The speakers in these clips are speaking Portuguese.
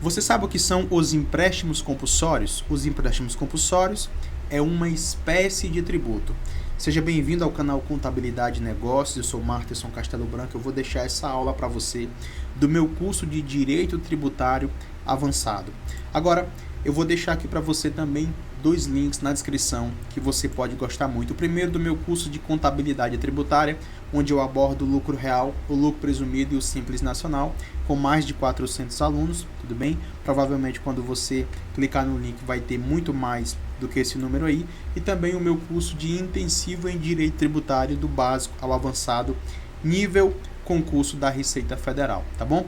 Você sabe o que são os empréstimos compulsórios? Os empréstimos compulsórios é uma espécie de tributo. Seja bem-vindo ao canal Contabilidade e Negócios, eu sou Marterson Castelo Branco, eu vou deixar essa aula para você do meu curso de Direito Tributário Avançado. Agora, eu vou deixar aqui para você também dois links na descrição que você pode gostar muito. O primeiro do meu curso de Contabilidade Tributária, onde eu abordo o lucro real, o lucro presumido e o Simples Nacional, com mais de 400 alunos, tudo bem? Provavelmente quando você clicar no link vai ter muito mais do que esse número aí. E também o meu curso de Intensivo em Direito Tributário, do básico ao avançado, nível concurso da Receita Federal, tá bom?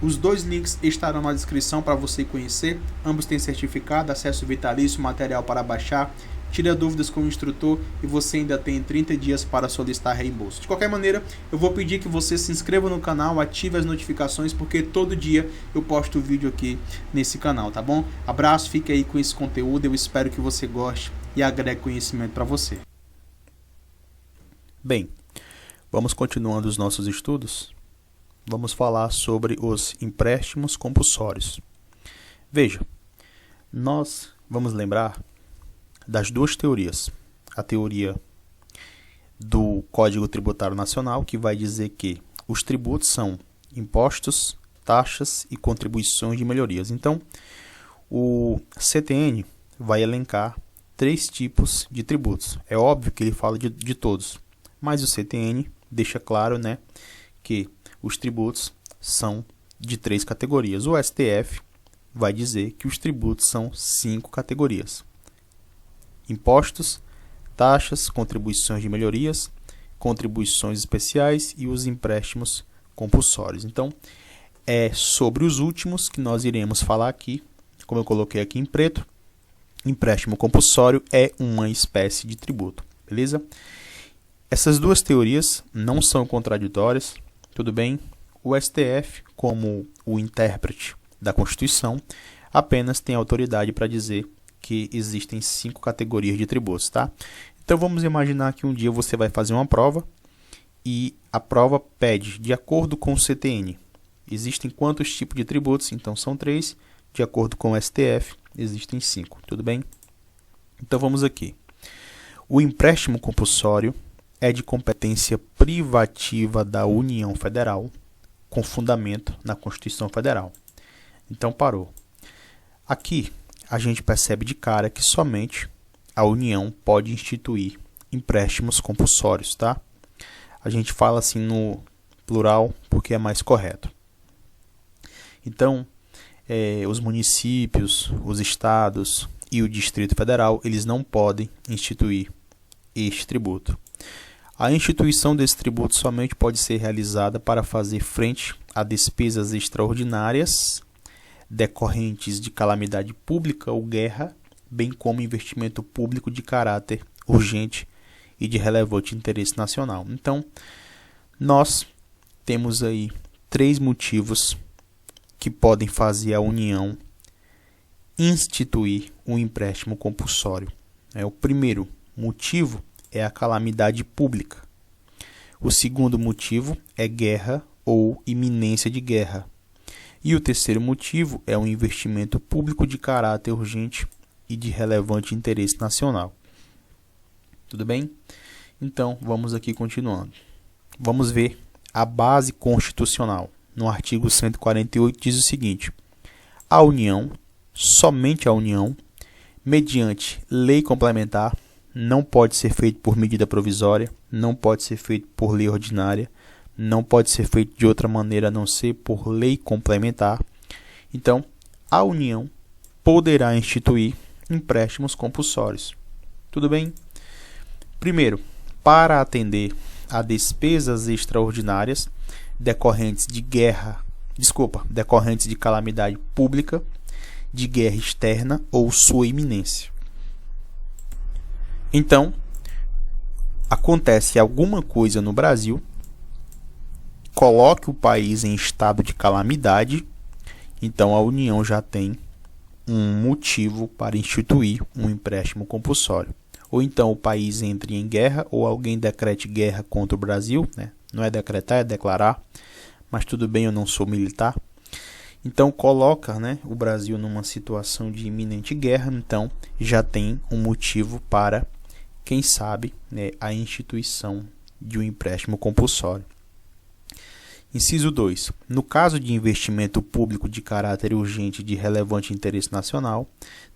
Os dois links estarão na descrição para você conhecer. Ambos têm certificado, acesso vitalício, material para baixar. Tira dúvidas com o instrutor e você ainda tem 30 dias para solicitar reembolso. De qualquer maneira, eu vou pedir que você se inscreva no canal, ative as notificações, porque todo dia eu posto vídeo aqui nesse canal, tá bom? Abraço, fique aí com esse conteúdo, eu espero que você goste e agregue conhecimento para você. Bem, vamos continuando os nossos estudos. Vamos falar sobre os empréstimos compulsórios. Veja, nós vamos lembrar das duas teorias. A teoria do Código Tributário Nacional, que vai dizer que os tributos são impostos, taxas e contribuições de melhorias. Então, o CTN vai elencar 3 tipos de tributos. É óbvio que ele fala de todos, mas o CTN deixa claro, né, que os tributos são de 3 categorias. O STF vai dizer que os tributos são 5 categorias: impostos, taxas, contribuições de melhorias, contribuições especiais e os empréstimos compulsórios. Então, é sobre os últimos que nós iremos falar aqui. Como eu coloquei aqui em preto, empréstimo compulsório é uma espécie de tributo, beleza? Essas duas teorias não são contraditórias. Tudo bem? O STF, como o intérprete da Constituição, apenas tem autoridade para dizer que existem 5 categorias de tributos, tá? Então vamos imaginar que um dia você vai fazer uma prova e a prova pede, de acordo com o CTN, existem quantos tipos de tributos? Então são 3, de acordo com o STF, existem 5, tudo bem? Então vamos aqui. O empréstimo compulsório é de competência privativa da União Federal, com fundamento na Constituição Federal. Então parou. Aqui a gente percebe de cara que somente a União pode instituir empréstimos compulsórios, tá? A gente fala assim no plural porque é mais correto. Então, os municípios, os estados e o Distrito Federal, eles não podem instituir este tributo. A instituição desse tributo somente pode ser realizada para fazer frente a despesas extraordinárias decorrentes de calamidade pública ou guerra, bem como investimento público de caráter urgente e de relevante interesse nacional. Então, nós temos aí 3 motivos que podem fazer a União instituir um empréstimo compulsório. O primeiro motivo é a calamidade pública. O segundo motivo é guerra ou iminência de guerra. E o terceiro motivo é um investimento público de caráter urgente e de relevante interesse nacional. Tudo bem? Então, vamos aqui continuando. Vamos ver a base constitucional. No artigo 148 diz o seguinte: a União, somente a União, mediante lei complementar, não pode ser feito por medida provisória, não pode ser feito por lei ordinária, não pode ser feito de outra maneira a não ser por lei complementar. Então, a União poderá instituir empréstimos compulsórios. Tudo bem? Primeiro, para atender a despesas extraordinárias decorrentes de calamidade pública, de guerra externa ou sua iminência. Então, acontece alguma coisa no Brasil, coloque o país em estado de calamidade, então a União já tem um motivo para instituir um empréstimo compulsório. Ou então o país entre em guerra, ou alguém decrete guerra contra o Brasil, né? Não é decretar, é declarar, mas tudo bem, eu não sou militar. Então coloca, né, o Brasil numa situação de iminente guerra, então já tem um motivo para, quem sabe, né, a instituição de um empréstimo compulsório. Inciso 2. No caso de investimento público de caráter urgente de relevante interesse nacional,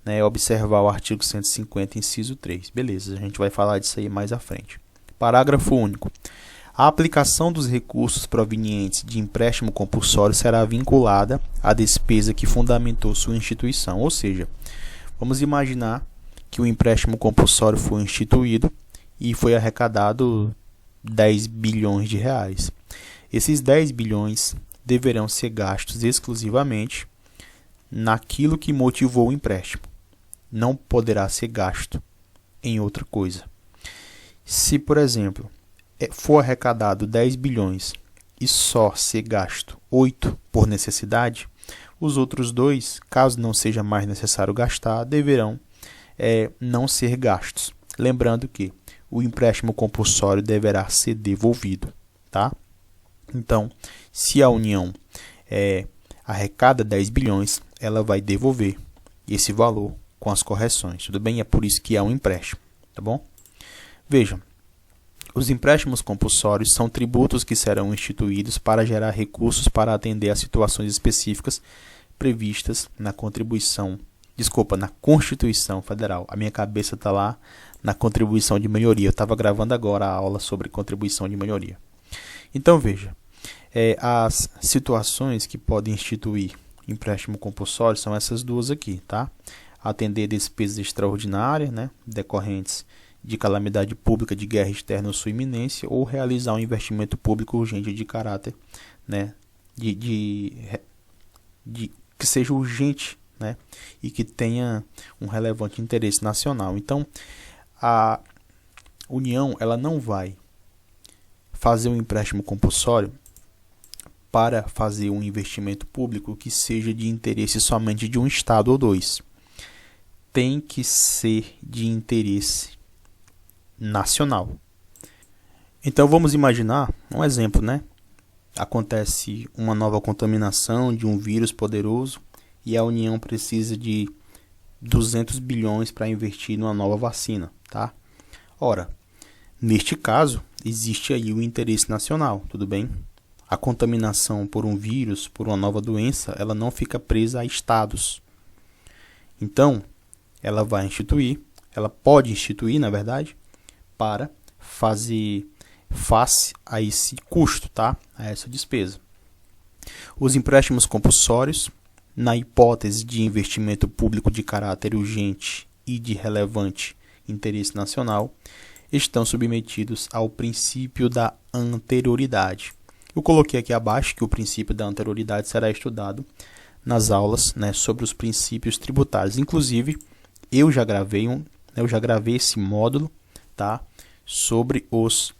né, observar o artigo 150, inciso 3. Beleza, a gente vai falar disso aí mais à frente. Parágrafo único. A aplicação dos recursos provenientes de empréstimo compulsório será vinculada à despesa que fundamentou sua instituição. Ou seja, vamos imaginar que o empréstimo compulsório foi instituído e foi arrecadado 10 bilhões de reais. Esses 10 bilhões deverão ser gastos exclusivamente naquilo que motivou o empréstimo. Não poderá ser gasto em outra coisa. Se, por exemplo, for arrecadado 10 bilhões e só ser gasto 8 por necessidade, os outros 2, caso não seja mais necessário gastar, deverão não ser gastos. Lembrando que o empréstimo compulsório deverá ser devolvido, tá? Então, se a União arrecada 10 bilhões, ela vai devolver esse valor com as correções, tudo bem? É por isso que há um empréstimo, tá bom? Vejam, os empréstimos compulsórios são tributos que serão instituídos para gerar recursos para atender a situações específicas previstas na Constituição Federal. A minha cabeça está lá na contribuição de melhoria. Eu estava gravando agora a aula sobre contribuição de melhoria. Então veja, as situações que podem instituir empréstimo compulsório são essas duas aqui, tá? Atender despesas extraordinárias, né, decorrentes de calamidade pública, de guerra externa ou sua iminência, ou realizar um investimento público urgente de caráter, né, que seja urgente, né, e que tenha um relevante interesse nacional. Então, a União ela não vai fazer um empréstimo compulsório para fazer um investimento público que seja de interesse somente de um estado ou dois. Tem que ser de interesse nacional. Então vamos imaginar um exemplo, né? Acontece uma nova contaminação de um vírus poderoso e a União precisa de 200 bilhões para investir numa nova vacina, tá? Ora, neste caso, existe aí o interesse nacional, tudo bem? A contaminação por um vírus, por uma nova doença, ela não fica presa a estados. Então, ela vai instituir, ela pode instituir, na verdade, para fazer face a esse custo, tá? A essa despesa. Os empréstimos compulsórios, na hipótese de investimento público de caráter urgente e de relevante interesse nacional, estão submetidos ao princípio da anterioridade. Eu coloquei aqui abaixo que o princípio da anterioridade será estudado nas aulas, né, sobre os princípios tributários. Inclusive, eu já gravei esse módulo, tá, sobre os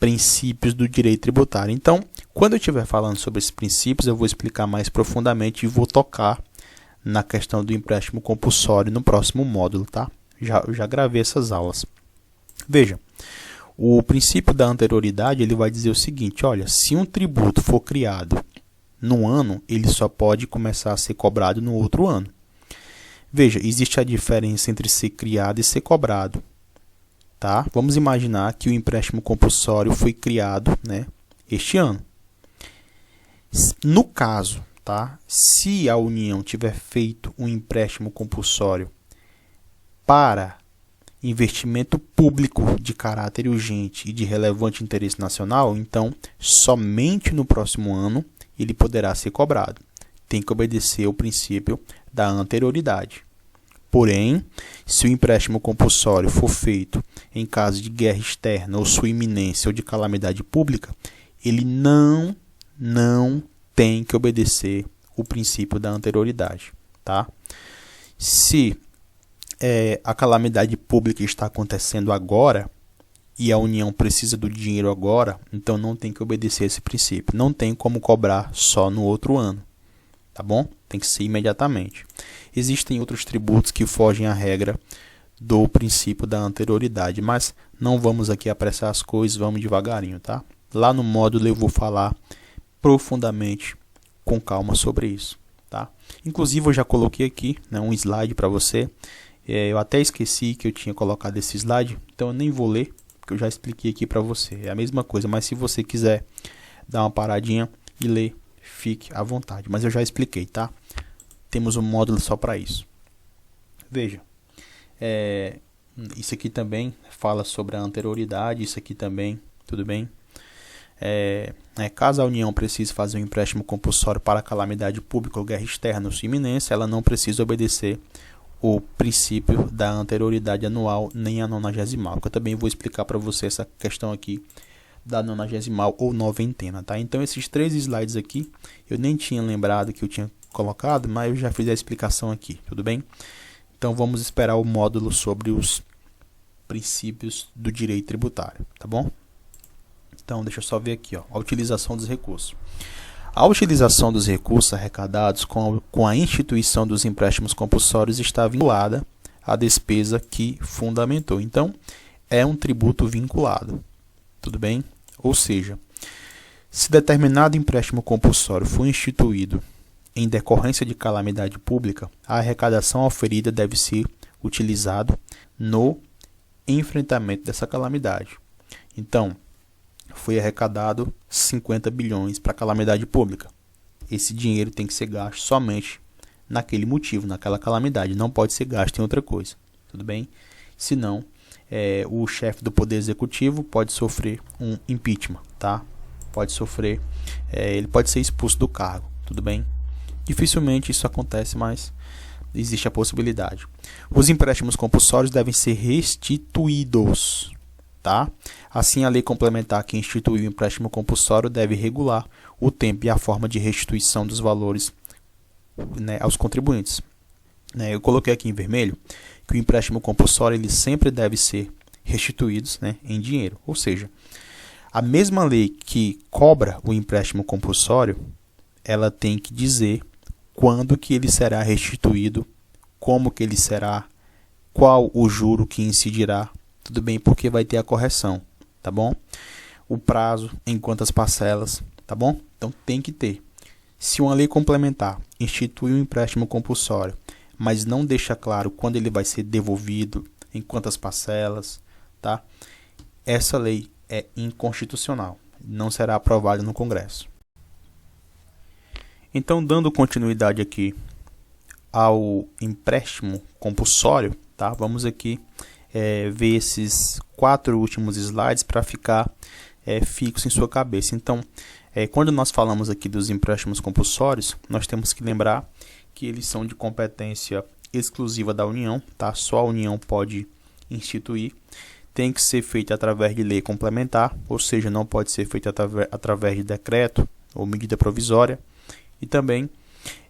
princípios do direito tributário. Então, quando eu estiver falando sobre esses princípios, eu vou explicar mais profundamente e vou tocar na questão do empréstimo compulsório no próximo módulo, tá? Eu já gravei essas aulas. Veja, o princípio da anterioridade ele vai dizer o seguinte, olha, se um tributo for criado num ano, ele só pode começar a ser cobrado no outro ano. Veja, existe a diferença entre ser criado e ser cobrado. Tá? Vamos imaginar que o empréstimo compulsório foi criado, né, este ano. No caso, tá, se a União tiver feito um empréstimo compulsório para investimento público de caráter urgente e de relevante interesse nacional, então somente no próximo ano ele poderá ser cobrado. Tem que obedecer ao princípio da anterioridade. Porém, se o empréstimo compulsório for feito em caso de guerra externa ou sua iminência ou de calamidade pública, ele não tem que obedecer o princípio da anterioridade, tá? Se a calamidade pública está acontecendo agora e a União precisa do dinheiro agora, então não tem que obedecer esse princípio. Não tem como cobrar só no outro ano, tá bom? Tem que ser imediatamente. Existem outros tributos que fogem à regra do princípio da anterioridade, mas não vamos aqui apressar as coisas, vamos devagarinho, tá? Lá no módulo eu vou falar profundamente, com calma sobre isso, tá? Inclusive eu já coloquei aqui, né, um slide para você. Eu até esqueci que eu tinha colocado esse slide, então eu nem vou ler, porque eu já expliquei aqui para você. É a mesma coisa, mas se você quiser dar uma paradinha e ler, fique à vontade. Mas eu já expliquei, tá? Temos um módulo só para isso. Veja, isso aqui também fala sobre a anterioridade, isso aqui também, tudo bem? Caso a União precise fazer um empréstimo compulsório para calamidade pública ou guerra externa ou sua iminência, ela não precisa obedecer o princípio da anterioridade anual nem a nonagesimal, que eu também vou explicar para você essa questão aqui da nonagesimal ou noventena, tá? Então esses 3 slides aqui, eu nem tinha lembrado que eu tinha colocado, mas eu já fiz a explicação aqui, tudo bem? Então vamos esperar o módulo sobre os princípios do direito tributário, tá bom? Então deixa eu só ver aqui, ó, a utilização dos recursos. A utilização dos recursos arrecadados com a instituição dos empréstimos compulsórios está vinculada à despesa que fundamentou. Então, é um tributo vinculado, tudo bem? Ou seja, se determinado empréstimo compulsório for instituído em decorrência de calamidade pública, a arrecadação oferida deve ser utilizada no enfrentamento dessa calamidade. Então, foi arrecadado 50 bilhões para calamidade pública. Esse dinheiro tem que ser gasto somente naquele motivo, naquela calamidade. Não pode ser gasto em outra coisa. Tudo bem? Senão, o chefe do Poder Executivo pode sofrer um impeachment, tá? Pode sofrer, ele pode ser expulso do cargo. Tudo bem? Dificilmente isso acontece, mas existe a possibilidade. Os empréstimos compulsórios devem ser restituídos. Tá? Assim, a lei complementar que institui o empréstimo compulsório deve regular o tempo e a forma de restituição dos valores, né, aos contribuintes. Eu coloquei aqui em vermelho que o empréstimo compulsório ele sempre deve ser restituído, né, em dinheiro. Ou seja, a mesma lei que cobra o empréstimo compulsório, ela tem que dizer quando que ele será restituído, como que ele será, qual o juro que incidirá. Tudo bem, porque vai ter a correção, tá bom? O prazo, em quantas parcelas, tá bom? Então tem que ter. Se uma lei complementar institui um empréstimo compulsório, mas não deixa claro quando ele vai ser devolvido, em quantas parcelas, tá? Essa lei é inconstitucional, não será aprovada no Congresso. Então, dando continuidade aqui ao empréstimo compulsório, tá? Vamos aqui ver esses 4 últimos slides para ficar fixo em sua cabeça. Então, quando nós falamos aqui dos empréstimos compulsórios, nós temos que lembrar que eles são de competência exclusiva da União, tá? Só a União pode instituir. Tem que ser feito através de lei complementar, ou seja, não pode ser feito através de decreto ou medida provisória. E também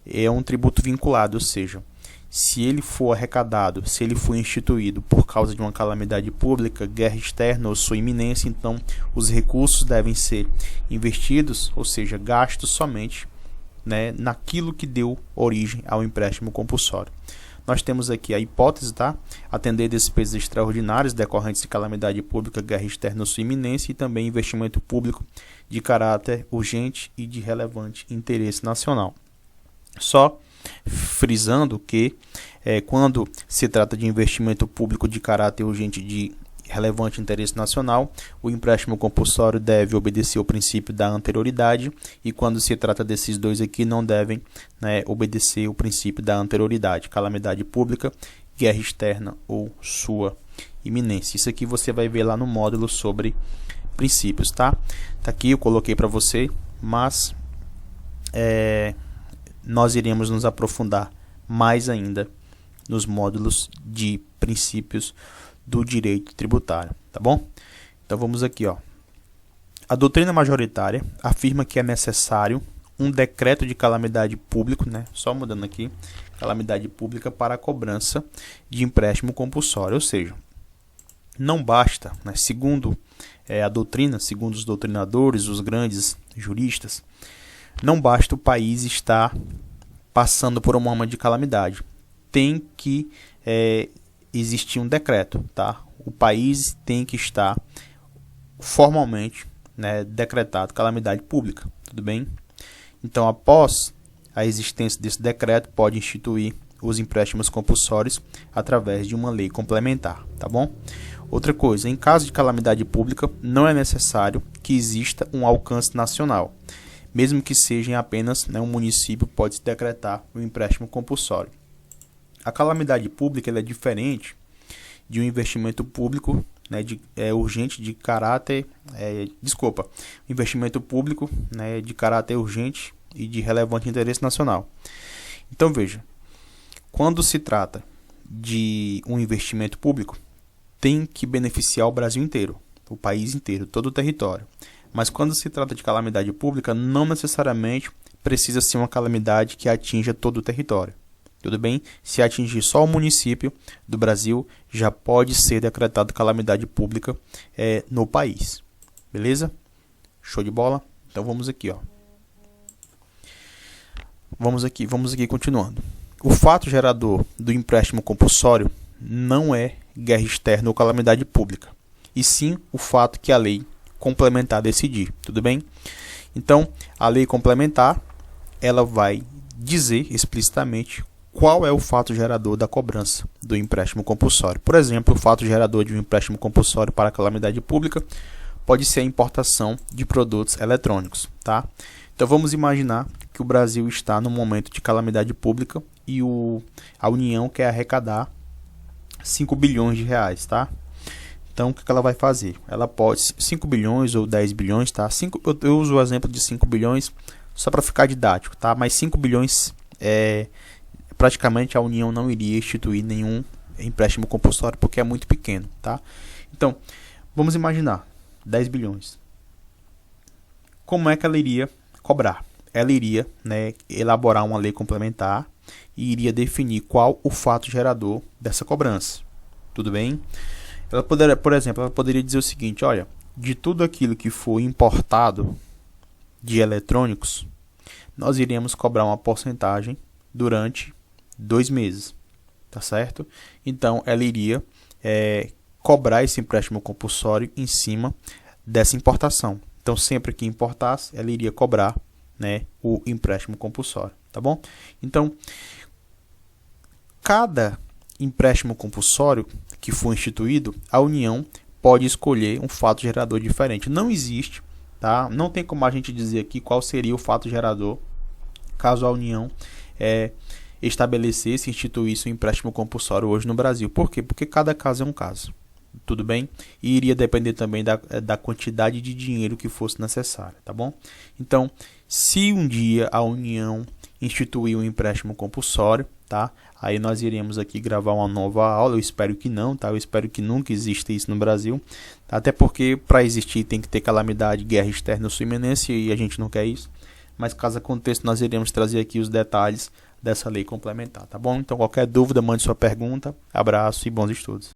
é um tributo vinculado, ou seja, se ele for arrecadado, se ele for instituído por causa de uma calamidade pública, guerra externa ou sua iminência, então os recursos devem ser investidos, ou seja, gastos somente, né, naquilo que deu origem ao empréstimo compulsório. Nós temos aqui a hipótese, tá? Atender despesas extraordinárias decorrentes de calamidade pública, guerra externa ou sua iminência e também investimento público de caráter urgente e de relevante interesse nacional. Só frisando que quando se trata de investimento público de caráter urgente de relevante interesse nacional, o empréstimo compulsório deve obedecer ao princípio da anterioridade e quando se trata desses dois aqui não devem, né, obedecer o princípio da anterioridade, calamidade pública, guerra externa ou sua iminência. Isso aqui você vai ver lá no módulo sobre princípios, tá? Tá aqui, eu coloquei para você, mas nós iremos nos aprofundar mais ainda nos módulos de princípios do direito tributário, tá bom? Então vamos aqui, ó. A doutrina majoritária afirma que é necessário um decreto de calamidade pública, né? Só mudando aqui, calamidade pública para a cobrança de empréstimo compulsório, ou seja, não basta, né, segundo a doutrina, segundo os doutrinadores, os grandes juristas, não basta o país estar passando por um momento de calamidade. Tem que existir um decreto, tá? O país tem que estar formalmente, né, decretado calamidade pública, tudo bem? Então, após a existência desse decreto pode instituir os empréstimos compulsórios através de uma lei complementar, tá bom? Outra coisa, em caso de calamidade pública, não é necessário que exista um alcance nacional. Mesmo que seja em apenas um município, pode-se decretar o empréstimo compulsório. A calamidade pública ela é diferente de um investimento público urgente de caráter... investimento público de caráter urgente e de relevante interesse nacional. Então, veja, quando se trata de um investimento público, tem que beneficiar o Brasil inteiro, o país inteiro, todo o território. Mas quando se trata de calamidade pública, não necessariamente precisa ser uma calamidade que atinja todo o território. Tudo bem? Se atingir só o município do Brasil, já pode ser decretado calamidade pública no país. Beleza? Show de bola? Então vamos aqui, ó. Vamos aqui continuando. O fato gerador do empréstimo compulsório não é guerra externa ou calamidade pública, e sim o fato que a lei complementar decidir, tudo bem? Então, a lei complementar, ela vai dizer explicitamente qual é o fato gerador da cobrança do empréstimo compulsório. Por exemplo, o fato gerador de um empréstimo compulsório para a calamidade pública pode ser a importação de produtos eletrônicos, tá? Então, vamos imaginar que o Brasil está no momento de calamidade pública e a União quer arrecadar 5 bilhões de reais, tá? Então, o que ela vai fazer? Ela pode 5 bilhões ou 10 bilhões, tá? Eu uso o exemplo de 5 bilhões só para ficar didático, tá? Mas 5 bilhões praticamente a União não iria instituir nenhum empréstimo compulsório porque é muito pequeno, tá? Então, vamos imaginar 10 bilhões. Como é que ela iria cobrar? Ela iria elaborar uma lei complementar e iria definir qual o fato gerador dessa cobrança. Tudo bem? Ela poderia, por exemplo, ela poderia dizer o seguinte: olha, de tudo aquilo que for importado de eletrônicos, nós iremos cobrar uma porcentagem durante 2 meses, tá certo? Então, ela iria cobrar esse empréstimo compulsório em cima dessa importação. Então, sempre que importasse, ela iria cobrar o empréstimo compulsório, tá bom? Então, cada empréstimo compulsório que for instituído, a União pode escolher um fato gerador diferente. Não existe, tá? Não tem como a gente dizer aqui qual seria o fato gerador caso a União estabelecesse e instituísse um empréstimo compulsório hoje no Brasil. Por quê? Porque cada caso é um caso. Tudo bem? E iria depender também da quantidade de dinheiro que fosse necessária, tá bom? Então, se um dia a União instituir um empréstimo compulsório, tá? Aí nós iremos aqui gravar uma nova aula, eu espero que não, tá? Eu espero que nunca exista isso no Brasil, até porque para existir tem que ter calamidade, guerra externa ou iminência e a gente não quer isso. Mas caso aconteça, nós iremos trazer aqui os detalhes dessa lei complementar, tá bom? Então qualquer dúvida, mande sua pergunta. Abraço e bons estudos.